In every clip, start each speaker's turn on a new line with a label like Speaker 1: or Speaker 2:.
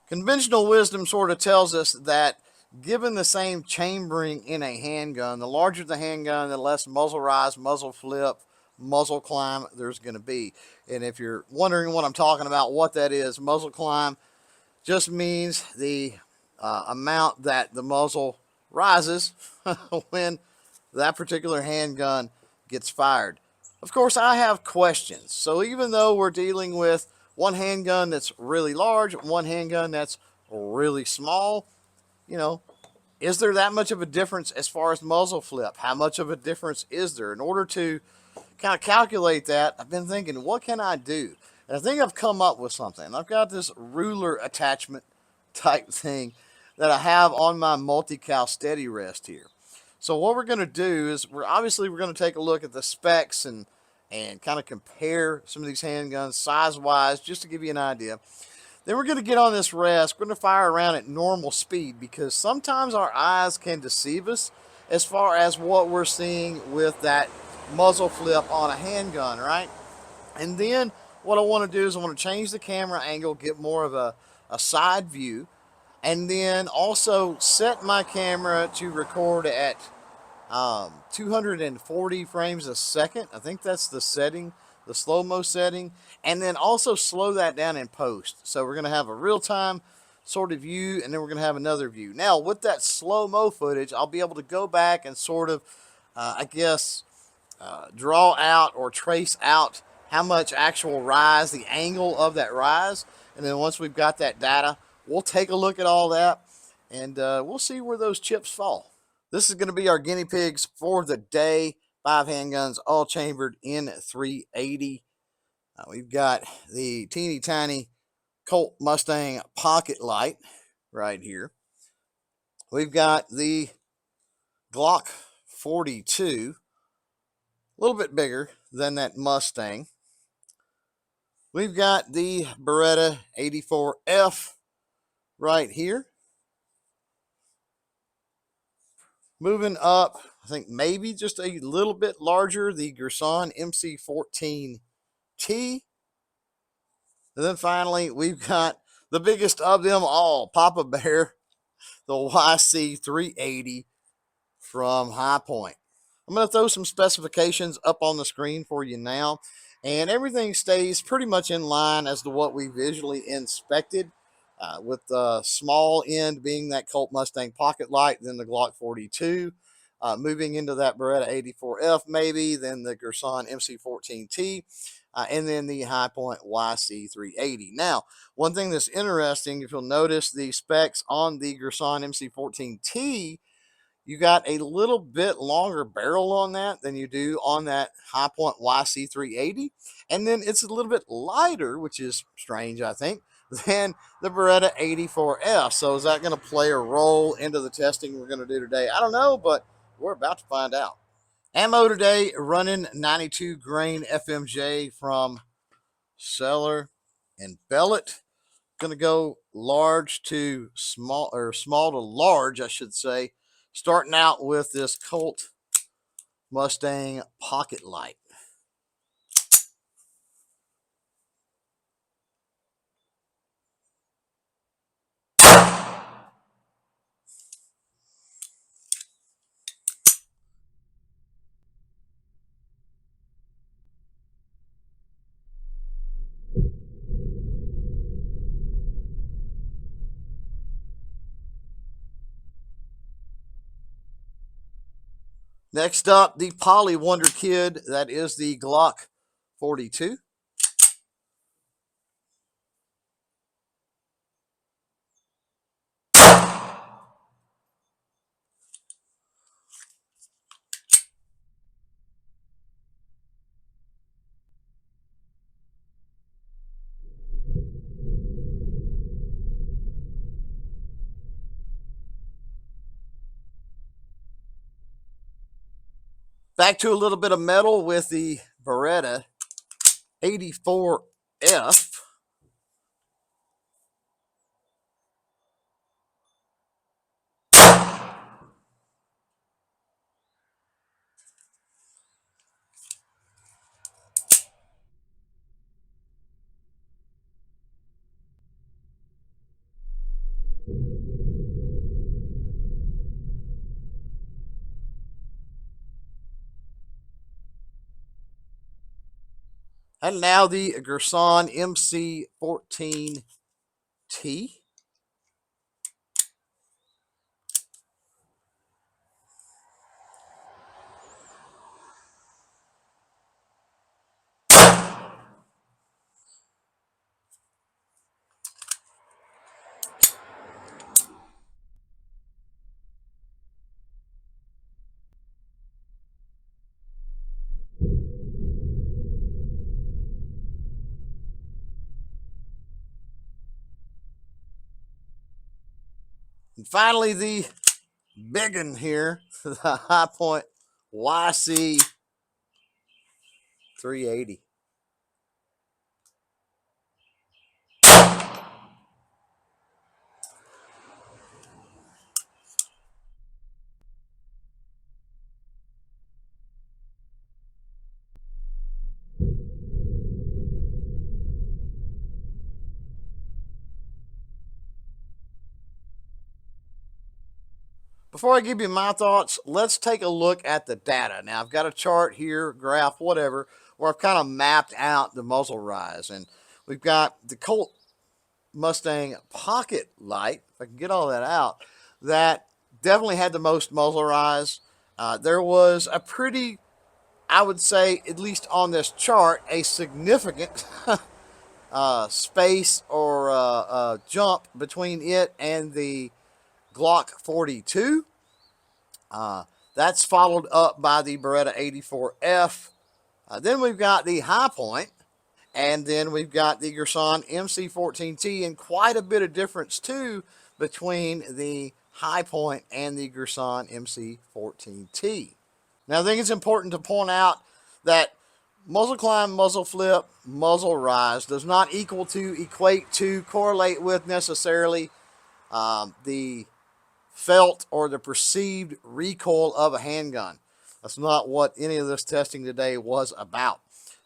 Speaker 1: Conventional wisdom sort of tells us that given the same chambering in a handgun, the larger the handgun, the less muzzle rise, muzzle flip, muzzle climb there's going to be. And if you're wondering what I'm talking about, what that is, muzzle climb just means the amount that the muzzle rises when that particular handgun gets fired. Of course, I have questions. So even though we're dealing with one handgun that's really large, one handgun that's really small, you know, is there that much of a difference as far as muzzle flip? How much of a difference is there? In order to kind of calculate that, I've been thinking, what can I do? And I think I've come up with something. I've got this ruler attachment type thing that I have on my multi-cal steady rest here. So what we're going to do is we're going to take a look at the specs and kind of compare some of these handguns size wise just to give you an idea. Then we're going to get on this rest. We're going to fire around at normal speed because sometimes our eyes can deceive us as far as what we're seeing with that muzzle flip on a handgun, right? And then what I want to do is I want to change the camera angle, get more of a side view, and then also set my camera to record at 240 frames a second. I think that's the setting, the slow-mo setting, and then also slow that down in post. So we're going to have a real-time sort of view, and then we're going to have another view. Now, with that slow-mo footage, I'll be able to go back and sort of, draw out or trace out how much actual rise, the angle of that rise. And then once we've got that data, we'll take a look at all that, and we'll see where those chips fall. This is going to be our guinea pigs for the day. 5 handguns, all chambered in 380. We've got the teeny tiny Colt Mustang Pocketlite right here. We've got the Glock 42, a little bit bigger than that Mustang. We've got the Beretta 84F right here. Moving up, I think maybe just a little bit larger, the Girsan MC14T. And then finally, we've got the biggest of them all, Papa Bear, the YC380 from Hi Point. I'm going to throw some specifications up on the screen for you now, and everything stays pretty much in line as to what we visually inspected, with the small end being that Colt Mustang Pocketlite, then the Glock 42, moving into that Beretta 84F maybe, then the Girsan MC14T, and then the Hi Point YC380. Now, one thing that's interesting, if you'll notice the specs on the Girsan MC14T, you got a little bit longer barrel on that than you do on that Hi Point YC380. And then it's a little bit lighter, which is strange, I think, than the Beretta 84F. So is that going to play a role into the testing we're going to do today? I don't know, but we're about to find out. Ammo today running 92 grain FMJ from Seller and Bellet. Going to go large to small, or small to large, I should say. Starting out with this Colt Mustang Pocketlite. Next up, the Poly Wonder Kid. That is the Glock 42. Back to a little bit of metal with the Beretta 84F. And now the Girsan MC14T. And finally, the big one here, the Hi Point YC380. Before I give you my thoughts, let's take a look at the data. Now, I've got a chart here, graph, whatever, where I've kind of mapped out the muzzle rise. And we've got the Colt Mustang Pocketlite, if I can get all that out, that definitely had the most muzzle rise. There was a pretty, I would say, at least on this chart, a significant space or jump between it and the Glock 42. That's followed up by the Beretta 84F. Then we've got the Hi Point, and then we've got the Girsan MC14T, and quite a bit of difference too between the Hi Point and the Girsan MC14T. Now, I think it's important to point out that muzzle climb, muzzle flip, muzzle rise does not equate to, correlate with necessarily the felt or the perceived recoil of a handgun. That's not what any of this testing today was about.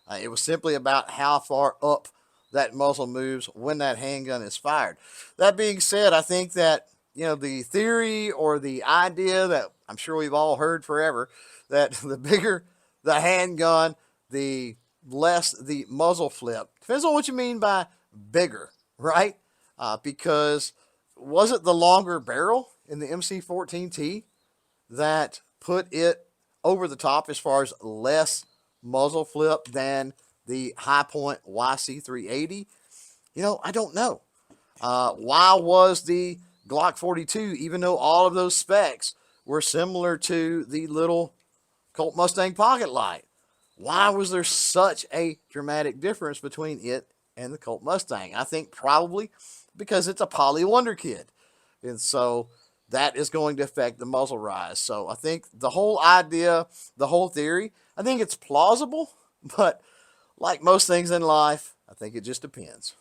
Speaker 1: It was simply about how far up that muzzle moves when that handgun is fired. That being said, I think that the theory or the idea that I'm sure we've all heard forever, that the bigger the handgun, the less the muzzle flip. Depends on what you mean by bigger, right? Because was it the longer barrel in the MC14T that put it over the top as far as less muzzle flip than the Hi Point YC380? I don't know. Why was the Glock 42, even though all of those specs were similar to the little Colt Mustang Pocketlite, why was there such a dramatic difference between it and the Colt Mustang? I think probably because it's a poly wonder kid. And so that is going to affect the muzzle rise. So I think the whole idea, the whole theory, I think it's plausible, but like most things in life, I think it just depends.